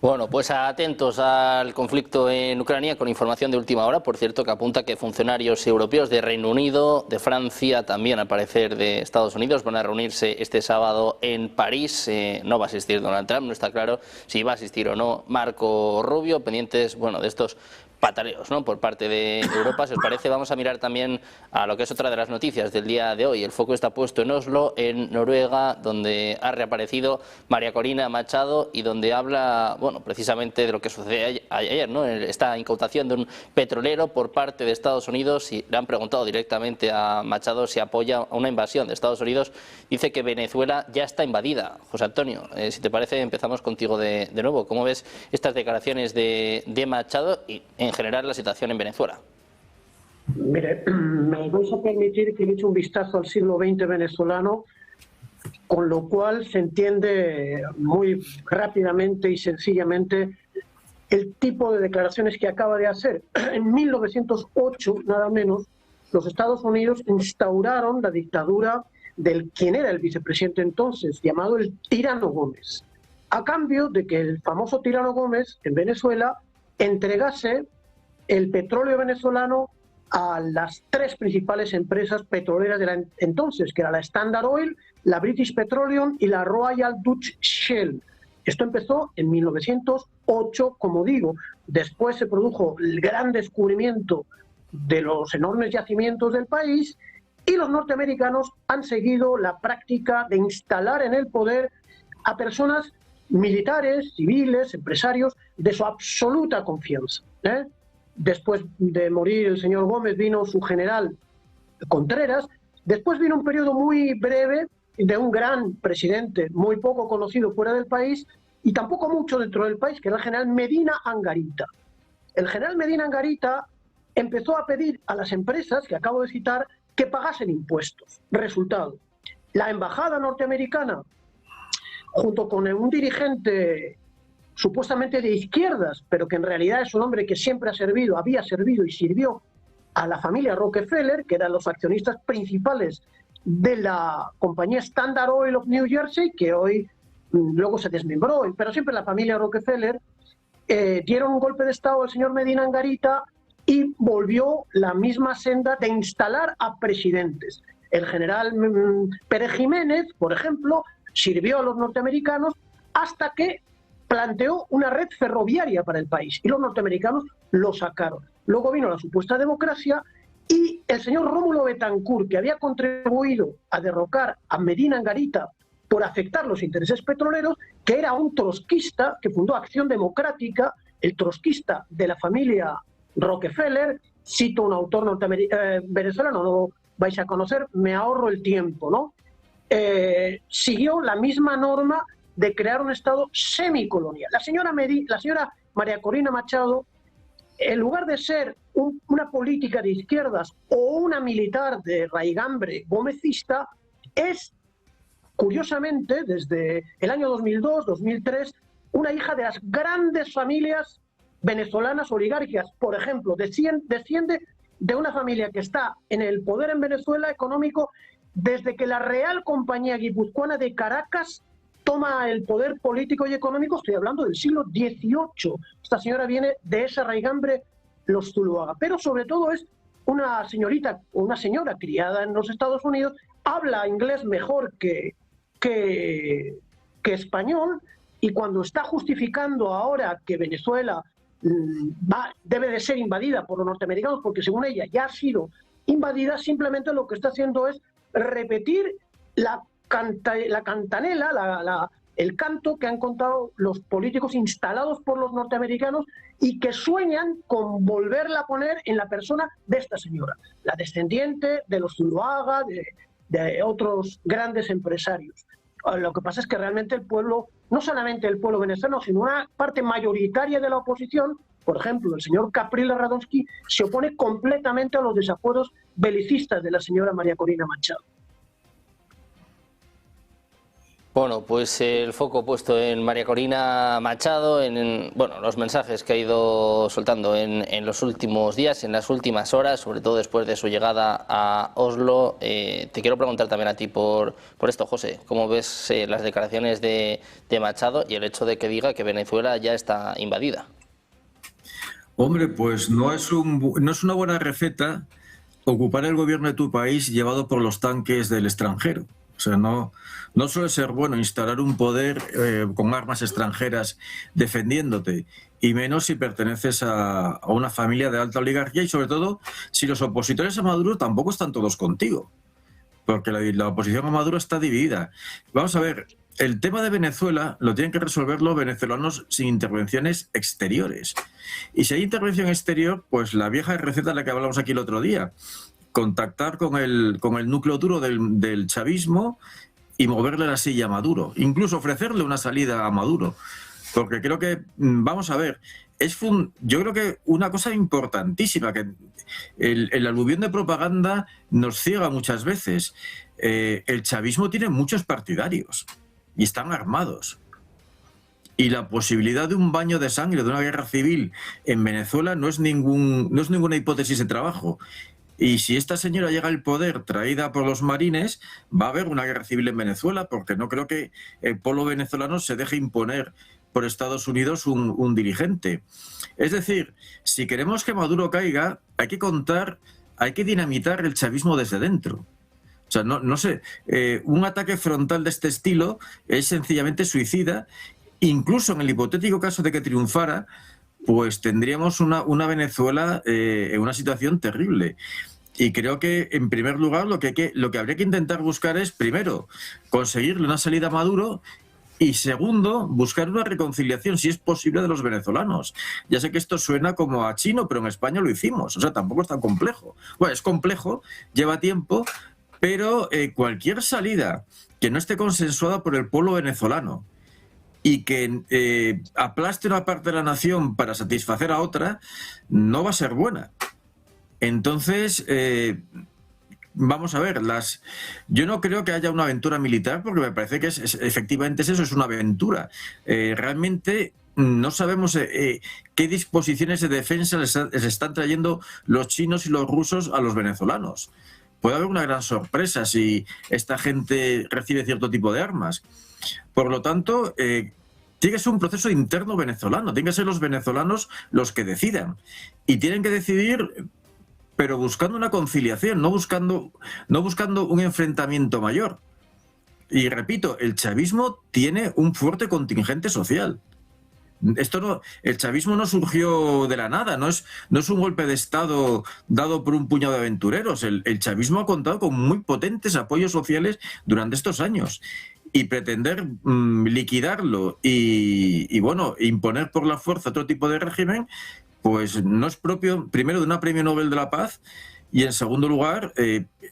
Bueno, pues atentos al conflicto en Ucrania con información de última hora, por cierto, que apunta que funcionarios europeos de Reino Unido, de Francia, también al parecer de Estados Unidos, van a reunirse este sábado en París. No va a asistir Donald Trump, no está claro si va a asistir o no Marco Rubio, pendientes, bueno, de estos pataleos, ¿no?, por parte de Europa. Si os parece, vamos a mirar también a lo que es otra de las noticias del día de hoy. El foco está puesto en Oslo, en Noruega, donde ha reaparecido María Corina Machado y donde habla, bueno, precisamente de lo que sucedió ayer, ¿no?, esta incautación de un petrolero por parte de Estados Unidos, y le han preguntado directamente a Machado si apoya una invasión de Estados Unidos. Dice que Venezuela ya está invadida. José Antonio, si te parece, empezamos contigo de nuevo. ¿Cómo ves estas declaraciones de Machado y en general la situación en Venezuela? Mire, me vais a permitir que le eche un vistazo al siglo XX venezolano, con lo cual se entiende muy rápidamente y sencillamente el tipo de declaraciones que acaba de hacer. En 1908, nada menos, los Estados Unidos instauraron la dictadura del quien era el vicepresidente entonces, llamado el Tirano Gómez, a cambio de que el famoso Tirano Gómez en Venezuela entregase el petróleo venezolano a las tres principales empresas petroleras de la entonces, que era la Standard Oil, la British Petroleum y la Royal Dutch Shell. Esto empezó en 1908, como digo. Después se produjo el gran descubrimiento de los enormes yacimientos del país y los norteamericanos han seguido la práctica de instalar en el poder a personas militares, civiles, empresarios, de su absoluta confianza. Después de morir el señor Gómez vino su general Contreras. Después vino un periodo muy breve de un gran presidente muy poco conocido fuera del país y tampoco mucho dentro del país, que era el general Medina Angarita. El general Medina Angarita empezó a pedir a las empresas que acabo de citar que pagasen impuestos. Resultado, la embajada norteamericana, junto con un dirigente supuestamente de izquierdas, pero que en realidad es un hombre que siempre había servido y sirvió a la familia Rockefeller, que eran los accionistas principales de la compañía Standard Oil of New Jersey, que hoy luego se desmembró, pero siempre la familia Rockefeller, dieron un golpe de estado al señor Medina Angarita y volvió la misma senda de instalar a presidentes. El general Pérez Jiménez, por ejemplo, sirvió a los norteamericanos hasta que planteó una red ferroviaria para el país y los norteamericanos lo sacaron. Luego vino la supuesta democracia y el señor Rómulo Betancourt, que había contribuido a derrocar a Medina Angarita por afectar los intereses petroleros, que era un trotskista que fundó Acción Democrática, el trotskista de la familia Rockefeller. Cito un autor venezolano, no lo vais a conocer, me ahorro el tiempo, ¿no? Siguió la misma norma de crear un Estado semicolonial. La señora María Corina Machado, en lugar de ser una política de izquierdas o una militar de raigambre gomecista, es, curiosamente, desde el año 2002-2003, una hija de las grandes familias venezolanas oligárquicas. Por ejemplo, desciende de una familia que está en el poder en Venezuela económico desde que la Real Compañía Guipuzcoana de Caracas toma el poder político y económico. Estoy hablando del siglo XVIII. Esta señora viene de esa raigambre, los Zuluaga. Pero sobre todo es una señora criada en los Estados Unidos, habla inglés mejor que español, y cuando está justificando ahora que Venezuela debe de ser invadida por los norteamericanos, porque según ella ya ha sido invadida, simplemente lo que está haciendo es repetir la cantanela, el canto que han contado los políticos instalados por los norteamericanos y que sueñan con volverla a poner en la persona de esta señora, la descendiente de los Zuluaga, de otros grandes empresarios. Lo que pasa es que realmente el pueblo, no solamente el pueblo venezolano, sino una parte mayoritaria de la oposición, por ejemplo, el señor Capriles Radonsky, se opone completamente a los desafueros belicistas de la señora María Corina Machado. Bueno, pues el foco puesto en María Corina Machado, bueno, los mensajes que ha ido soltando en los últimos días, en las últimas horas, sobre todo después de su llegada a Oslo. Te quiero preguntar también a ti por esto, José. ¿Cómo ves las declaraciones de Machado y el hecho de que diga que Venezuela ya está invadida? Hombre, pues no es una buena receta ocupar el gobierno de tu país llevado por los tanques del extranjero. O sea, no suele ser bueno instalar un poder con armas extranjeras defendiéndote, y menos si perteneces a una familia de alta oligarquía, y sobre todo si los opositores a Maduro tampoco están todos contigo, porque la oposición a Maduro está dividida. Vamos a ver, el tema de Venezuela lo tienen que resolver los venezolanos sin intervenciones exteriores. Y si hay intervención exterior, pues la vieja receta de la que hablamos aquí el otro día: contactar con el núcleo duro del chavismo y moverle la silla a Maduro, incluso ofrecerle una salida a Maduro. Porque creo que, vamos a ver, yo creo que una cosa importantísima, que el aluvión de propaganda nos ciega muchas veces. El chavismo tiene muchos partidarios y están armados. Y la posibilidad de un baño de sangre, de una guerra civil en Venezuela, no es ninguna hipótesis de trabajo. Y si esta señora llega al poder traída por los marines, va a haber una guerra civil en Venezuela, porque no creo que el pueblo venezolano se deje imponer por Estados Unidos un dirigente. Es decir, si queremos que Maduro caiga, hay que dinamitar el chavismo desde dentro. O sea, no sé, un ataque frontal de este estilo es sencillamente suicida. Incluso en el hipotético caso de que triunfara, pues tendríamos una Venezuela en una situación terrible. Y creo que, en primer lugar, lo que habría que intentar buscar es, primero, conseguirle una salida a Maduro, y segundo, buscar una reconciliación, si es posible, de los venezolanos. Ya sé que esto suena como a chino, pero en España lo hicimos. O sea, tampoco es tan complejo. Bueno, es complejo, lleva tiempo, pero cualquier salida que no esté consensuada por el pueblo venezolano y que aplaste una parte de la nación para satisfacer a otra, no va a ser buena. Entonces, vamos a ver, yo no creo que haya una aventura militar, porque me parece que efectivamente es una aventura. Realmente no sabemos qué disposiciones de defensa les están trayendo los chinos y los rusos a los venezolanos. Puede haber una gran sorpresa si esta gente recibe cierto tipo de armas. Por lo tanto, tiene que ser un proceso interno venezolano, tienen que ser los venezolanos los que decidan. Y tienen que decidir, pero buscando una conciliación, no buscando un enfrentamiento mayor. Y repito, el chavismo tiene un fuerte contingente social. El chavismo no surgió de la nada, no es un golpe de Estado dado por un puñado de aventureros. El chavismo ha contado con muy potentes apoyos sociales durante estos años. Y pretender liquidarlo y bueno, imponer por la fuerza otro tipo de régimen, pues no es propio, primero, de una premio Nobel de la Paz, y en segundo lugar,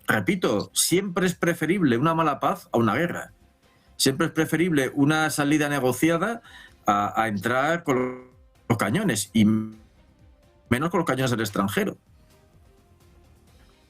repito, siempre es preferible una mala paz a una guerra. Siempre es preferible una salida negociada a entrar con los cañones, y menos con los cañones del extranjero.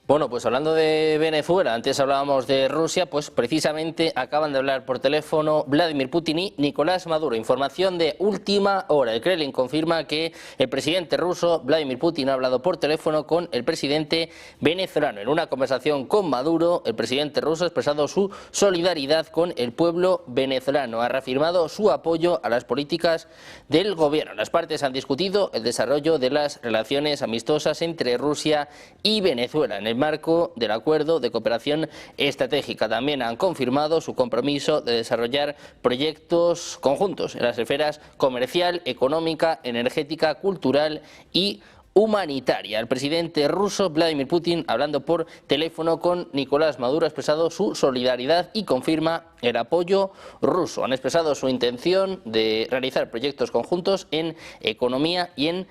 Bueno, pues hablando de Venezuela, antes hablábamos de Rusia, pues precisamente acaban de hablar por teléfono Vladimir Putin y Nicolás Maduro. Información de última hora. El Kremlin confirma que el presidente ruso Vladimir Putin ha hablado por teléfono con el presidente venezolano. En una conversación con Maduro, el presidente ruso ha expresado su solidaridad con el pueblo venezolano. Ha reafirmado su apoyo a las políticas del gobierno. Las partes han discutido el desarrollo de las relaciones amistosas entre Rusia y Venezuela en el marco del acuerdo de cooperación estratégica. También han confirmado su compromiso de desarrollar proyectos conjuntos en las esferas comercial, económica, energética, cultural y humanitaria. El presidente ruso Vladimir Putin, hablando por teléfono con Nicolás Maduro, ha expresado su solidaridad y confirma el apoyo ruso. Han expresado su intención de realizar proyectos conjuntos en economía y en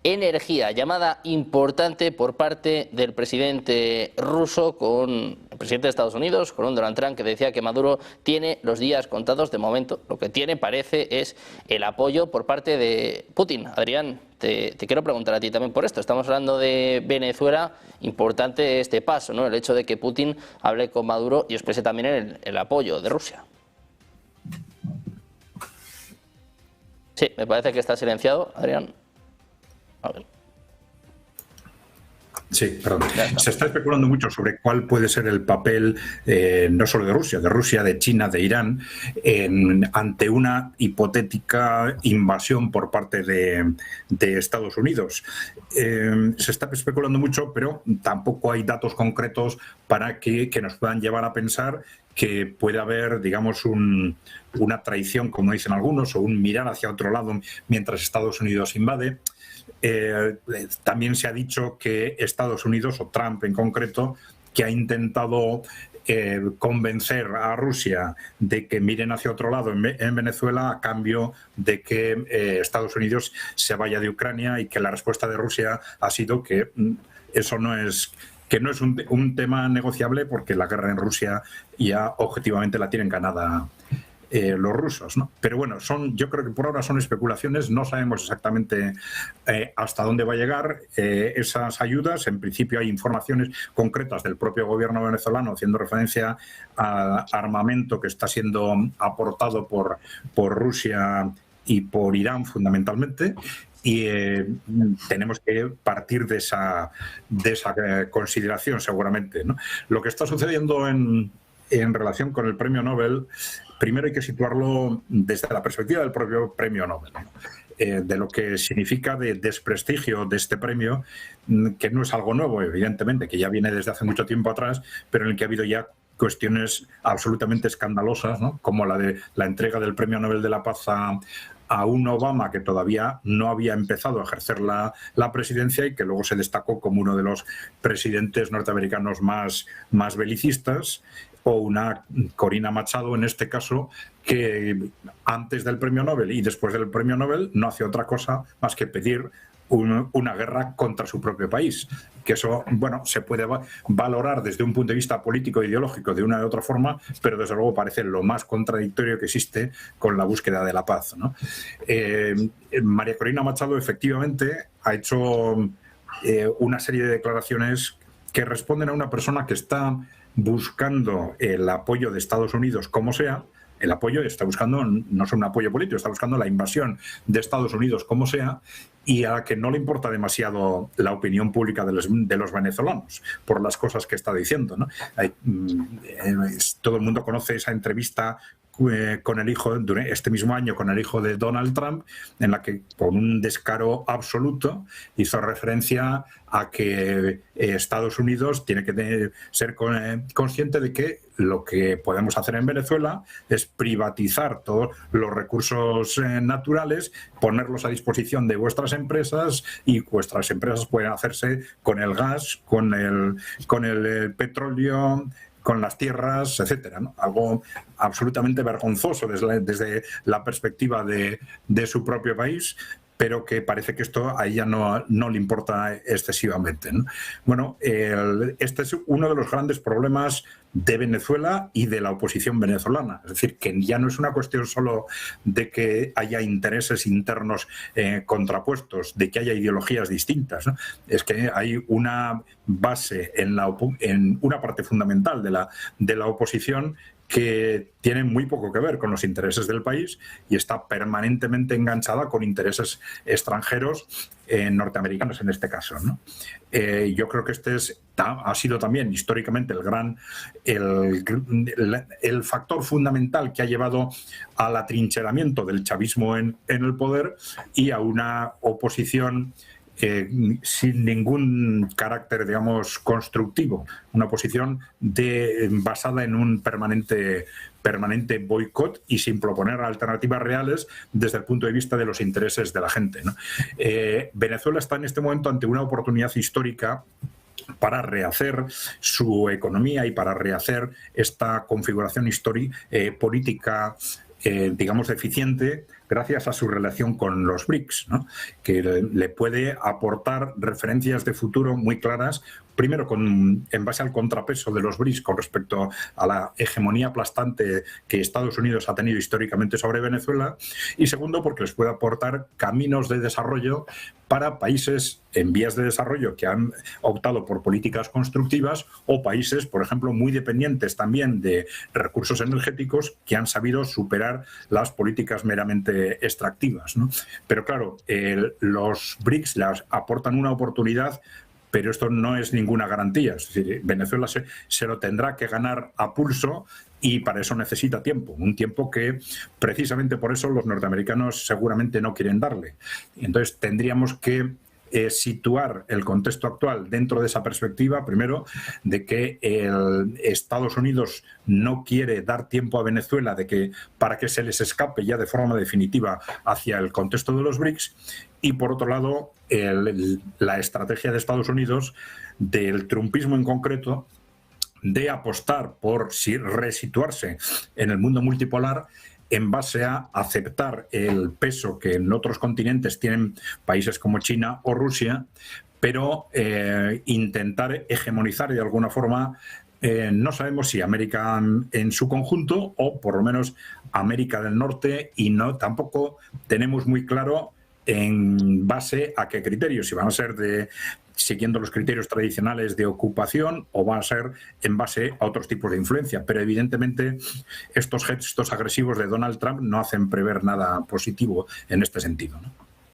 energía. Llamada importante por parte del presidente ruso con el presidente de Estados Unidos, con un Donald Trump que decía que Maduro tiene los días contados. De momento, lo que tiene, parece, es el apoyo por parte de Putin. Adrián, te quiero preguntar a ti también por esto. Estamos hablando de Venezuela, importante este paso, ¿no? El hecho de que Putin hable con Maduro y exprese también el apoyo de Rusia. Sí, me parece que está silenciado, Adrián. A ver. Sí, perdón. Se está especulando mucho sobre cuál puede ser el papel no solo de Rusia, de China, de Irán, ante una hipotética invasión por parte de Estados Unidos. Se está especulando mucho, pero tampoco hay datos concretos para que nos puedan llevar a pensar que puede haber, digamos, una traición, como dicen algunos, o un mirar hacia otro lado mientras Estados Unidos invade. También se ha dicho que Estados Unidos, o Trump en concreto, que ha intentado convencer a Rusia de que miren hacia otro lado en Venezuela a cambio de que Estados Unidos se vaya de Ucrania, y que la respuesta de Rusia ha sido que eso no es un tema negociable, porque la guerra en Rusia ya objetivamente la tienen ganada los rusos, ¿no? Pero bueno, yo creo que por ahora son especulaciones, no sabemos exactamente hasta dónde va a llegar esas ayudas. En principio hay informaciones concretas del propio gobierno venezolano haciendo referencia a armamento que está siendo aportado por Rusia y por Irán fundamentalmente. Y tenemos que partir de esa consideración seguramente, ¿no? Lo que está sucediendo en relación con el premio Nobel, primero hay que situarlo desde la perspectiva del propio premio Nobel, ¿no? De lo que significa de desprestigio de este premio, que no es algo nuevo, evidentemente, que ya viene desde hace mucho tiempo atrás, pero en el que ha habido ya cuestiones absolutamente escandalosas, ¿no? Como la de la entrega del premio Nobel de la Paz a un Obama que todavía no había empezado a ejercer la presidencia, y que luego se destacó como uno de los presidentes norteamericanos más belicistas, o una Corina Machado, en este caso, que antes del premio Nobel y después del premio Nobel no hace otra cosa más que pedir una guerra contra su propio país. Que eso, bueno, se puede valorar desde un punto de vista político e ideológico de una u otra forma, pero desde luego parece lo más contradictorio que existe con la búsqueda de la paz, ¿no? María Corina Machado efectivamente ha hecho una serie de declaraciones que responden a una persona que está buscando el apoyo de Estados Unidos como sea. El apoyo está buscando, no es un apoyo político, está buscando la invasión de Estados Unidos como sea, y a la que no le importa demasiado la opinión pública de los venezolanos por las cosas que está diciendo, ¿no? Todo el mundo conoce esa entrevista con el hijo, este mismo año, con el hijo de Donald Trump, en la que, con un descaro absoluto, hizo referencia a que Estados Unidos tiene que ser consciente de que lo que podemos hacer en Venezuela es privatizar todos los recursos naturales, ponerlos a disposición de vuestras empresas, y vuestras empresas pueden hacerse con el gas, con el petróleo, con las tierras, etcétera, ¿no? Algo absolutamente vergonzoso desde la perspectiva de su propio país, pero que parece que esto a ella no le importa excesivamente, ¿no? Bueno, este es uno de los grandes problemas de Venezuela y de la oposición venezolana. Es decir, que ya no es una cuestión solo de que haya intereses internos contrapuestos, de que haya ideologías distintas, ¿no? Es que hay una base en una parte fundamental de la oposición que tiene muy poco que ver con los intereses del país, y está permanentemente enganchada con intereses extranjeros, norteamericanos en este caso, ¿no? Yo creo que ha sido también históricamente el factor fundamental que ha llevado al atrincheramiento del chavismo en el poder, y a una oposición sin ningún carácter, digamos, constructivo, una posición basada en un permanente boicot, y sin proponer alternativas reales desde el punto de vista de los intereses de la gente, ¿no? Venezuela está en este momento ante una oportunidad histórica para rehacer su economía y para rehacer esta configuración política, digamos, eficiente, gracias a su relación con los BRICS, ¿no? Que le puede aportar referencias de futuro muy claras primero en base al contrapeso de los BRICS con respecto a la hegemonía aplastante que Estados Unidos ha tenido históricamente sobre Venezuela, y segundo porque les puede aportar caminos de desarrollo para países en vías de desarrollo que han optado por políticas constructivas, o países, por ejemplo, muy dependientes también de recursos energéticos que han sabido superar las políticas meramente extractivas, ¿no? Pero claro, los BRICS les aportan una oportunidad, pero esto no es ninguna garantía. Es decir, Venezuela se lo tendrá que ganar a pulso, y para eso necesita tiempo, un tiempo que precisamente por eso los norteamericanos seguramente no quieren darle. Entonces tendríamos que situar el contexto actual dentro de esa perspectiva, primero, de que Estados Unidos no quiere dar tiempo a Venezuela para que se les escape ya de forma definitiva hacia el contexto de los BRICS, y por otro lado la estrategia de Estados Unidos del trumpismo en concreto, de apostar por resituarse en el mundo multipolar en base a aceptar el peso que en otros continentes tienen países como China o Rusia, pero intentar hegemonizar de alguna forma, no sabemos si América en su conjunto o por lo menos América del Norte, y tampoco tenemos muy claro en base a qué criterios, si van a ser siguiendo los criterios tradicionales de ocupación o va a ser en base a otros tipos de influencia. Pero evidentemente estos gestos agresivos de Donald Trump no hacen prever nada positivo en este sentido, ¿no?